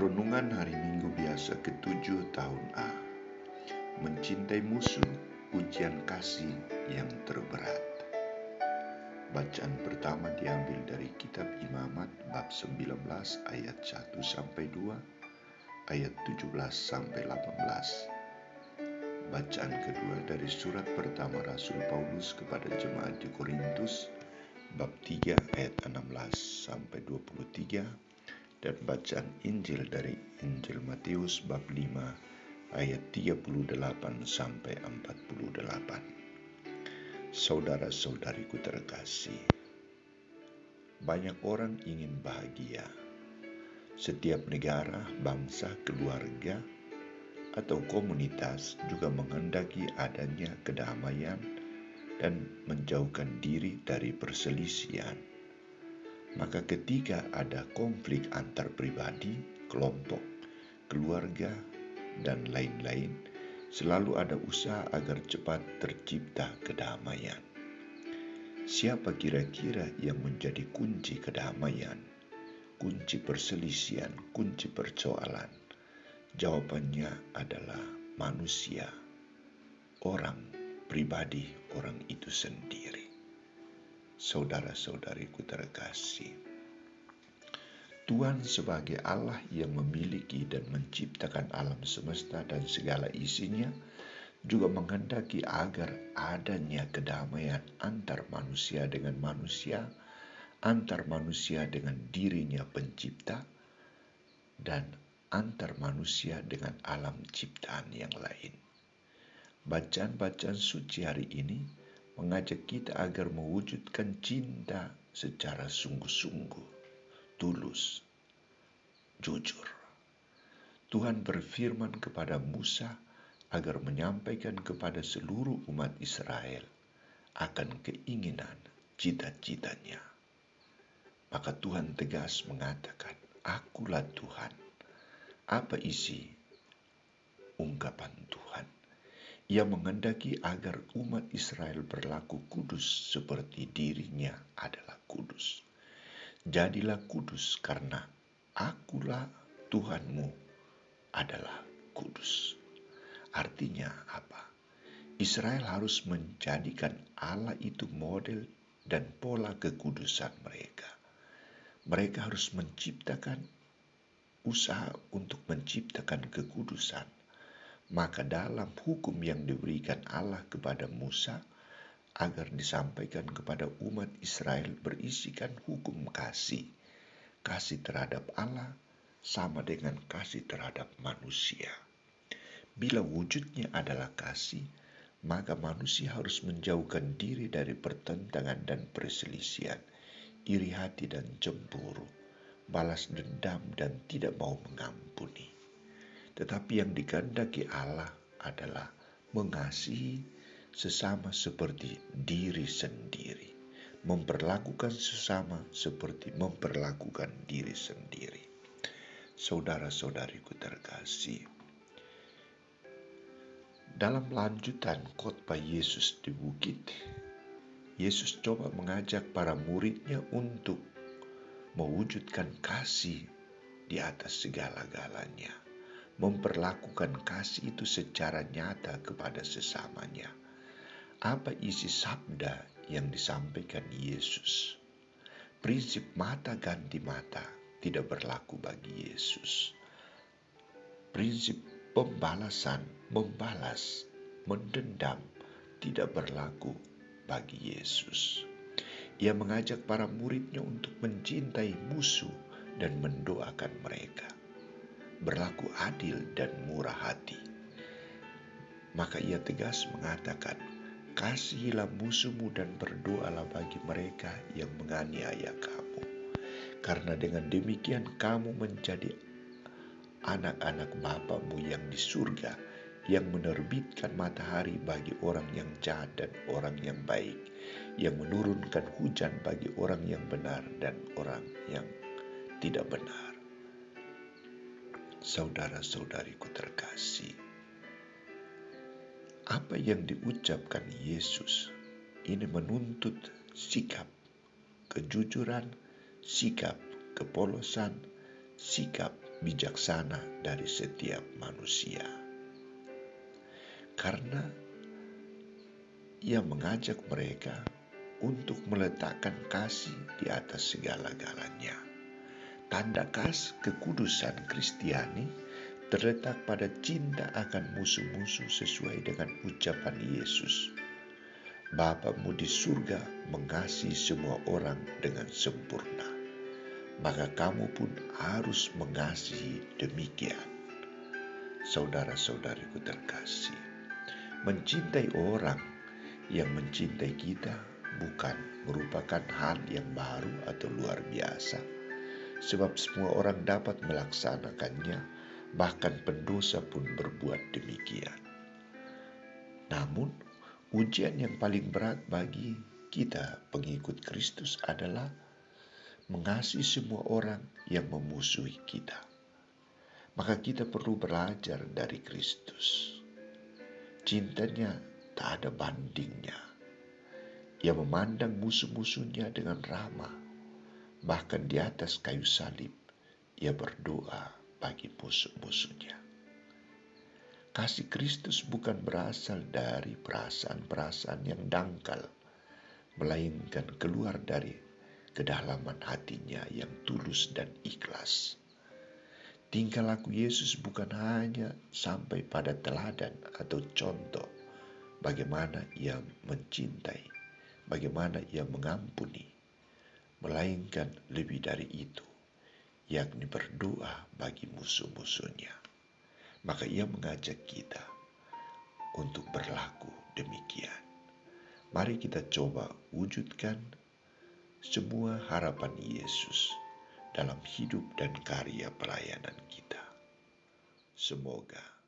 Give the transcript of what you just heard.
Renungan Hari Minggu Biasa ke-7 tahun A. Mencintai musuh, ujian kasih yang terberat. Bacaan pertama diambil dari kitab Imamat bab 19 ayat 1-2, ayat 17-18. Bacaan kedua dari surat pertama Rasul Paulus kepada jemaat di Korintus bab 3 ayat 16-23. Dan bacaan Injil dari Injil Matius bab 5 ayat 38-48. Saudara-saudariku terkasih, banyak orang ingin bahagia. Setiap negara, bangsa, keluarga, atau komunitas juga menghendaki adanya kedamaian dan menjauhkan diri dari perselisihan. Maka ketika ada konflik antar pribadi, kelompok, keluarga, dan lain-lain, selalu ada usaha agar cepat tercipta kedamaian. Siapa kira-kira yang menjadi kunci kedamaian, kunci perselisihan, kunci persoalan? Jawabannya adalah manusia, orang, pribadi, orang itu sendiri. Saudara-saudariku terkasih, Tuhan sebagai Allah yang memiliki dan menciptakan alam semesta dan segala isinya juga menghendaki agar adanya kedamaian antar manusia dengan manusia, antar manusia dengan dirinya pencipta, dan antar manusia dengan alam ciptaan yang lain. Bacaan-bacaan suci hari ini mengajak kita agar mewujudkan cinta secara sungguh-sungguh, tulus, jujur. Tuhan berfirman kepada Musa agar menyampaikan kepada seluruh umat Israel akan keinginan, cita-citanya. Maka Tuhan tegas mengatakan, "Akulah Tuhan." Apa isi ungkapan Tuhan? Ia menghendaki agar umat Israel berlaku kudus seperti dirinya adalah kudus. Jadilah kudus karena akulah Tuhanmu adalah kudus. Artinya apa? Israel harus menjadikan Allah itu model dan pola kekudusan mereka. Mereka harus menciptakan usaha untuk menciptakan kekudusan. Maka dalam hukum yang diberikan Allah kepada Musa agar disampaikan kepada umat Israel berisikan hukum kasih. Kasih terhadap Allah sama dengan kasih terhadap manusia. Bila wujudnya adalah kasih, maka manusia harus menjauhkan diri dari pertentangan dan perselisihan, iri hati dan cemburu, balas dendam dan tidak mau mengampuni. Tetapi yang dikehendaki Allah adalah mengasihi sesama seperti diri sendiri, memperlakukan sesama seperti memperlakukan diri sendiri. Saudara-saudariku terkasih, dalam lanjutan khotbah Yesus di bukit, Yesus coba mengajak para muridnya untuk mewujudkan kasih di atas segala-galanya. Memperlakukan kasih itu secara nyata kepada sesamanya. Apa isi sabda yang disampaikan Yesus? Prinsip mata ganti mata tidak berlaku bagi Yesus. Prinsip pembalasan, membalas, mendendam tidak berlaku bagi Yesus. Ia mengajak para muridnya untuk mencintai musuh dan mendoakan mereka, berlaku adil dan murah hati. Maka ia tegas mengatakan, "Kasihilah musuhmu dan berdoalah bagi mereka yang menganiaya kamu. Karena dengan demikian kamu menjadi anak-anak Bapamu yang di surga, yang menerbitkan matahari bagi orang yang jahat dan orang yang baik, yang menurunkan hujan bagi orang yang benar dan orang yang tidak benar." Saudara-saudariku terkasih, apa yang diucapkan Yesus ini menuntut sikap kejujuran, sikap kepolosan, sikap bijaksana dari setiap manusia. Karena ia mengajak mereka untuk meletakkan kasih di atas segala-galanya. Tanda khas kekudusan Kristiani terletak pada cinta akan musuh-musuh sesuai dengan ucapan Yesus. Bapamu di surga mengasihi semua orang dengan sempurna, maka kamu pun harus mengasihi demikian. Saudara-saudariku terkasih, mencintai orang yang mencintai kita bukan merupakan hal yang baru atau luar biasa, sebab semua orang dapat melaksanakannya, bahkan pendosa pun berbuat demikian. Namun, ujian yang paling berat bagi kita pengikut Kristus adalah mengasihi semua orang yang memusuhi kita. Maka kita perlu belajar dari Kristus. Cintanya tak ada bandingnya. Ia memandang musuh-musuhnya dengan ramah. Bahkan di atas kayu salib, ia berdoa bagi musuh-musuhnya. Kasih Kristus bukan berasal dari perasaan-perasaan yang dangkal, melainkan keluar dari kedalaman hatinya yang tulus dan ikhlas. Tingkah laku Yesus bukan hanya sampai pada teladan atau contoh bagaimana ia mencintai, bagaimana ia mengampuni, melainkan lebih dari itu, yakni berdoa bagi musuh-musuhnya. Maka ia mengajak kita untuk berlaku demikian. Mari kita coba wujudkan semua harapan Yesus dalam hidup dan karya pelayanan kita. Semoga